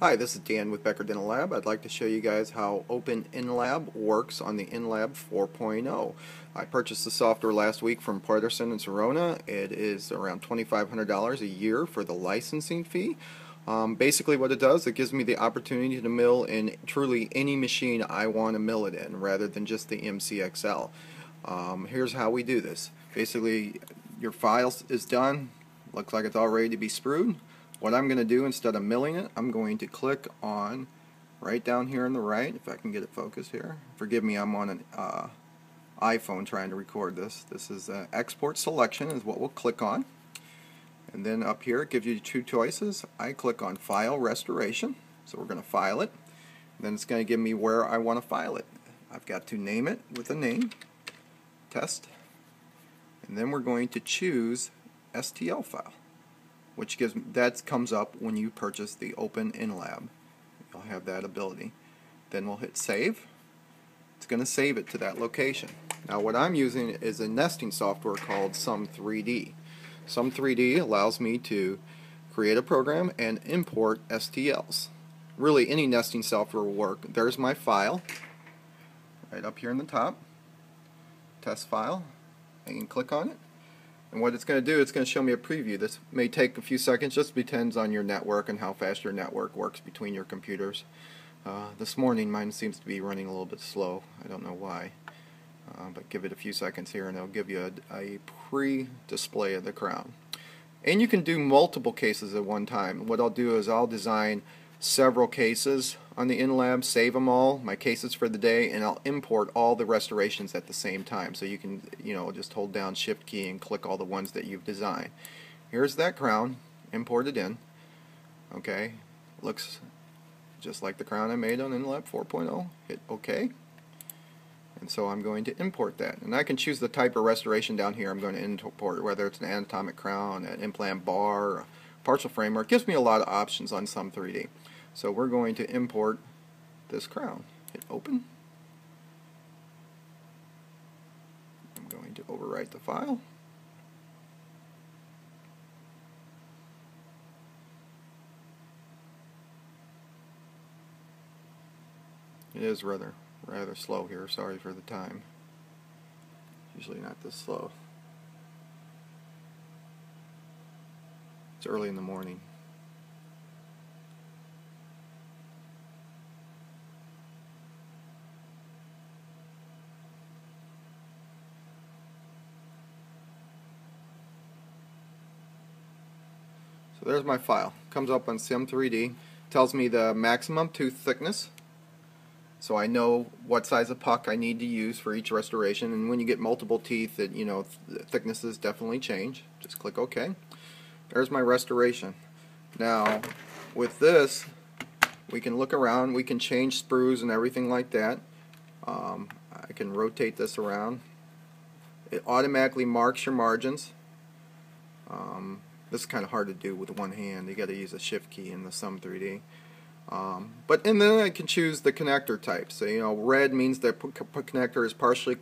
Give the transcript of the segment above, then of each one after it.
Hi, this is Dan with Becker Dental Lab. I'd like to show you guys how Open InLab works on the InLab 4.0. I purchased the software last week from Patterson and Serona. It is around $2,500 a year for the licensing fee. Basically what it does, it gives me the opportunity to mill in truly any machine I want to mill it in rather than just the MCXL. Here's how we do this. Basically your file is done, looks like it's all ready to be sprued. What I'm going to do, instead of milling it, I'm going to click on right down here on the right, if I can get it focused here. Forgive me, I'm on an iPhone trying to record this. This is export selection is what we'll click on. And then up here it gives you two choices. I click on file restoration, so we're going to file it. Then it's going to give me where I want to file it. I've got to name it with a name, test, and then we're going to choose STL file, which comes up when you purchase the Open InLab. You'll have that ability. Then we'll hit save. It's going to save it to that location. Now what I'm using is a nesting software called Sum3D. Sum3D allows me to create a program and import STLs. Really any nesting software will work. There's my file right up here in the top. Test file. I can click on it. And what it's going to do, it's going to show me a preview. This may take a few seconds, just depends on your network and how fast your network works between your computers. This morning mine seems to be running a little bit slow. I don't know why. But give it a few seconds here and it'll give you a pre-display of the crown. And you can do multiple cases at one time. What I'll do is I'll design several cases on the InLab, save them all, my cases for the day, and I'll import all the restorations at the same time. So you can, just hold down Shift key and click all the ones that you've designed. Here's that crown imported in. Okay, looks just like the crown I made on InLab 4.0. Hit OK. And so I'm going to import that. And I can choose the type of restoration down here I'm going to import, whether it's an anatomic crown, an implant bar, a partial framework. It gives me a lot of options on Sum3D. So we're going to import this crown. Hit open. I'm going to overwrite the file. It is rather slow here. Sorry for the time. Usually not this slow. It's early in the morning. So there's my file. Comes up on Sum3D. Tells me the maximum tooth thickness. So I know what size of puck I need to use for each restoration. And when you get multiple teeth, the thicknesses definitely change. Just click OK. There's my restoration. Now, with this, we can look around. We can change sprues and everything like that. I can rotate this around. It automatically marks your margins. This is kind of hard to do with one hand. You got to use a Shift key in the Sum3D. And then I can choose the connector type. So red means the connector is partially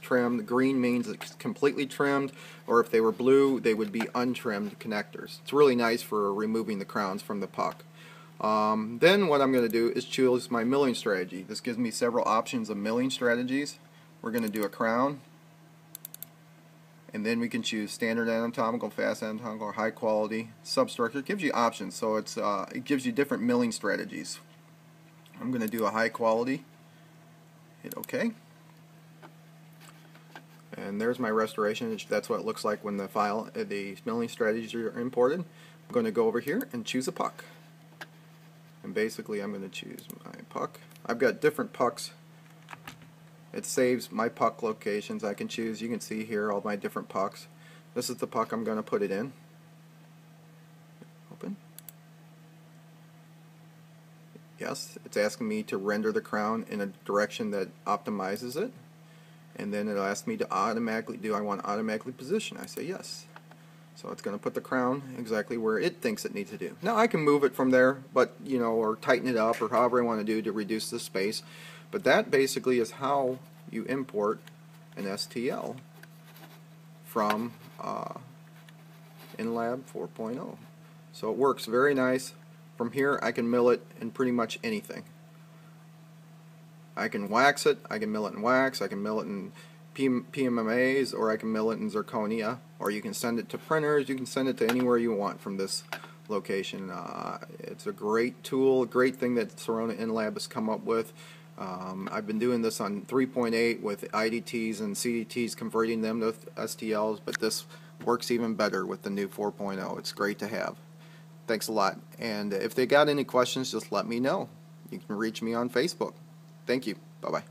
trimmed. Green means it's completely trimmed. Or if they were blue, they would be untrimmed connectors. It's really nice for removing the crowns from the puck. Then what I'm going to do is choose my milling strategy. This gives me several options of milling strategies. We're going to do a crown. And then we can choose standard anatomical, fast anatomical, or high quality. Substructure. It gives you options, so it gives you different milling strategies. I'm going to do a high quality. Hit OK. And there's my restoration. That's what it looks like when the milling strategies are imported. I'm going to go over here and choose a puck. And basically I'm going to choose my puck. I've got different pucks. It saves my puck locations. I can choose, you can see here all my different pucks. This is the puck I'm going to put it in. Open. Yes, it's asking me to render the crown in a direction that optimizes it. And then it'll ask me to automatically, do I want to automatically position? I say yes. So it's going to put the crown exactly where it thinks it needs to do. Now I can move it from there, but or tighten it up or however I want to do to reduce the space. But that basically is how you import an STL from InLab 4.0. So it works very nice From here I can mill it in pretty much anything. I can wax it, I can mill it in wax, I can mill it in PMMAs, or I can mill it in zirconia, or you can send it to printers, you can send it to anywhere you want from this location. It's a great tool, a great thing that Sirona InLab has come up with. I've been doing this on 3.8 with IDTs and CDTs, converting them to STLs, but this works even better with the new 4.0. It's great to have. Thanks a lot. And if they got any questions, just let me know. You can reach me on Facebook. Thank you. Bye-bye.